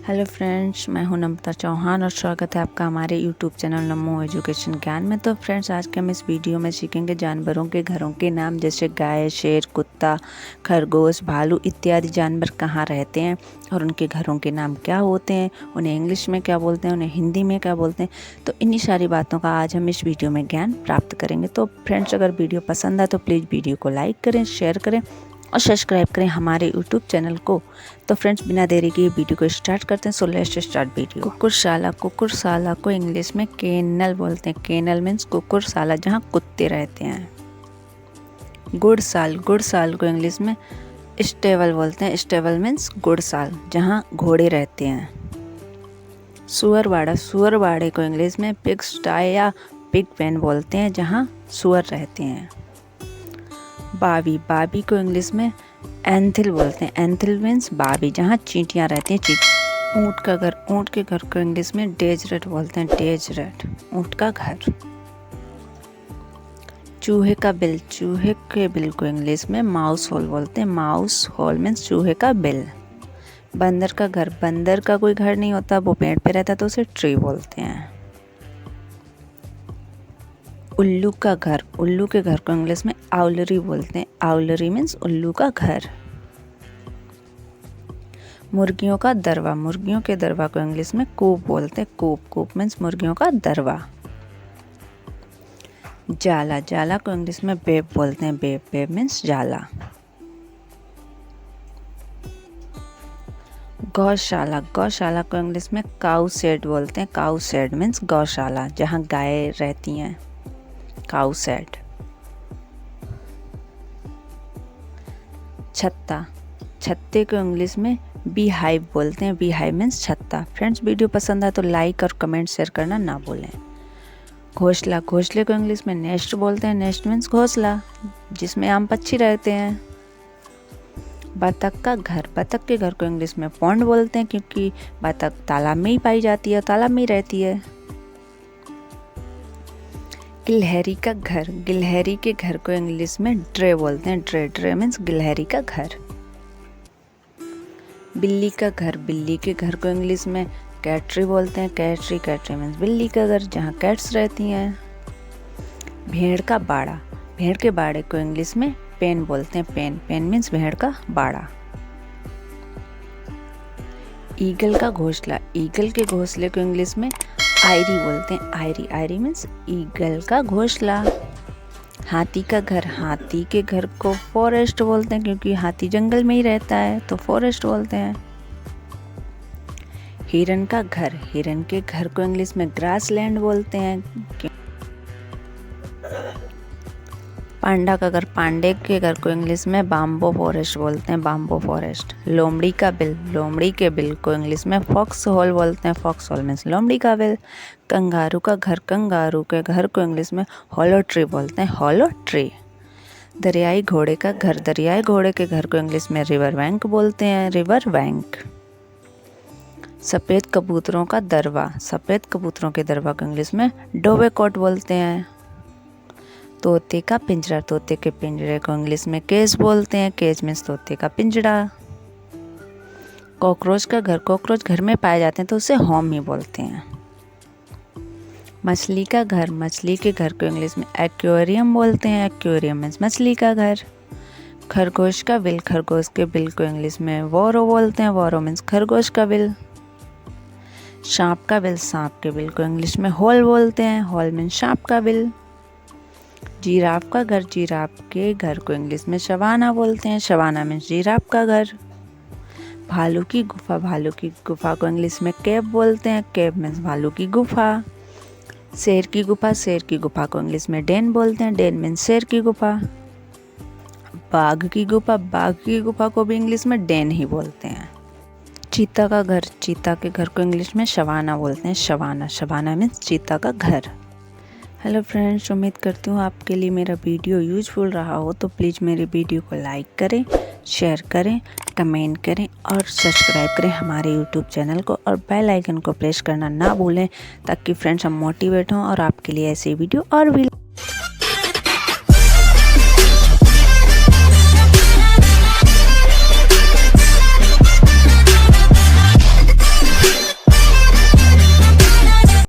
Hello friends, मैं हूं नम्रता चौहान और स्वागत है आपका हमारे यूट्यूब चैनल नमो एजुकेशन ज्ञान में। तो फ्रेंड्स, आज के हम इस वीडियो में सीखेंगे जानवरों के घरों के नाम, जैसे गाय, शेर, कुत्ता, खरगोश, भालू इत्यादि जानवर कहाँ रहते हैं और उनके घरों के नाम क्या होते हैं, उन्हें इंग्लिश में क्या बोलते हैं, उन्हें हिंदी में क्या बोलते हैं। तो इन्हीं सारी बातों का आज हम इस वीडियो में ज्ञान प्राप्त करेंगे। तो फ्रेंड्स, अगर वीडियो पसंद आए तो प्लीज़ वीडियो को लाइक करें, शेयर करें और सब्सक्राइब करें हमारे यूट्यूब चैनल को। तो फ्रेंड्स, बिना देरी के वीडियो को स्टार्ट करते हैं। So let's start video. कुकुरशाला को इंग्लिश में केनल बोलते हैं। केनल मीन्स कुकुरशाला, जहाँ कुत्ते रहते हैं। गुड़साल को इंग्लिश में स्टेबल बोलते हैं। स्टेबल मीन्स गुड़साल, जहाँ घोड़े रहते हैं। सुअरवाड़े को इंग्लिश में पिग स्टाई या पिग पेन बोलते हैं, जहाँ सुअर रहते हैं। बाबी को इंग्लिश में एंथिल बोलते हैं। एंथिल मीन्स बाबी, जहाँ चींटियाँ रहती हैं। ऊँट के घर को इंग्लिश में डेजरेट बोलते हैं। डेजरेट, ऊँट का घर। चूहे के बिल को इंग्लिश में माउस होल बोलते हैं। माउस होल मीन्स चूहे का बिल। बंदर का कोई घर नहीं होता, वो पेड़ पे रहता तो उसे ट्री बोलते हैं। उल्लू के घर को इंग्लिश में आउलरी बोलते हैं। आउलरी मीन्स उल्लू का घर। मुर्गियों के दरवा को इंग्लिश में कूप बोलते हैं। कूप मीन्स मुर्गियों का दरवा। जाला को इंग्लिश में बेब बोलते हैं। बेब मीन्स जाला। गौशाला को इंग्लिश में काऊ शेड बोलते हैं। काऊ शेड मीन्स गौशाला, जहाँ गाय रहती हैं। काऊ शेड। छत्ते को इंग्लिश में बी हाइव बोलते हैं। बी हाइव मीन्स छत्ता। फ्रेंड्स, वीडियो पसंद आए तो लाइक और कमेंट शेयर करना ना भूलें। घोंसले को इंग्लिश में नेस्ट बोलते हैं। नेस्ट मीन्स घोंसला, जिसमें आम पक्षी रहते हैं। बतख के घर को इंग्लिश में पॉन्ड बोलते हैं, क्योंकि बतख तालाब में ही पाई जाती है, तालाब में ही रहती है। गिलहरी के घर को इंग्लिश में ड्रे बोलते हैं। ड्रे मीन्स गिलहरी का घर। बिल्ली के घर को इंग्लिश में कैटरी बोलते हैं। कैटरी मीन्स बिल्ली का घर, जहाँ कैट्स रहती हैं। भेड़ के बाड़े को इंग्लिश में पेन बोलते हैं। पेन मीन्स भेड़ का बाड़ा। ईगल के घोंसले को इंग्लिश में आयरी बोलते हैं। आयरी मीन्स ईगल का घोंसला। हाथी के घर को फॉरेस्ट बोलते हैं, क्योंकि हाथी जंगल में ही रहता है, तो फॉरेस्ट बोलते हैं। हिरन के घर को इंग्लिश में ग्रास लैंड बोलते हैं। पांडे के घर को इंग्लिश में बाम्बो फॉरेस्ट बोलते हैं। Bamboo forest. लोमड़ी के बिल को इंग्लिश में फॉक्स होल बोलते हैं। फॉक्स होल मीन्स लोमड़ी का बिल। कंगारू के घर को इंग्लिश में हॉलो ट्री बोलते हैं। Hollow tree. दरियाई घोड़े के घर को इंग्लिश में रिवर बैंक बोलते हैं। River bank. सफ़ेद कबूतरों के दरवा को इंग्लिश में डोवेकोट बोलते हैं। तोते के पिंजरे को इंग्लिश में केज बोलते हैं। केज मीन्स तोते का पिंजरा। कॉकरोच घर में पाए जाते हैं, तो उसे होम ही बोलते हैं। मछली के घर को इंग्लिश में एक्वेरियम बोलते हैं। एक्वेरियम मीन्स मछली का घर। खरगोश के बिल को इंग्लिश में वोरो बोलते हैं। वोरो मीन्स खरगोश का बिल। सांप के बिल को इंग्लिश में होल बोलते हैं। होल मीन्स सांप का बिल। जिराफ के घर को इंग्लिश में शवाना बोलते हैं। शवाना मीन्स जिराफ का घर। भालू की गुफा को इंग्लिश में केव बोलते हैं। केव मीन्स भालू की गुफा। शेर की गुफा को इंग्लिश में डेन बोलते हैं। डेन मीन्स शेर की गुफा। बाघ की गुफा को भी इंग्लिश में डेन ही बोलते हैं। चीता के घर को इंग्लिश में शवाना बोलते हैं। शवाना मीन्स चीता का घर। हेलो फ्रेंड्स, उम्मीद करती हूँ आपके लिए मेरा वीडियो यूजफुल रहा हो। तो प्लीज़ मेरे वीडियो को लाइक करें, शेयर करें, कमेंट करें और सब्सक्राइब करें हमारे यूट्यूब चैनल को, और बेल आइकन को प्रेस करना ना भूलें, ताकि फ्रेंड्स हम मोटिवेट हों और आपके लिए ऐसे वीडियो और भी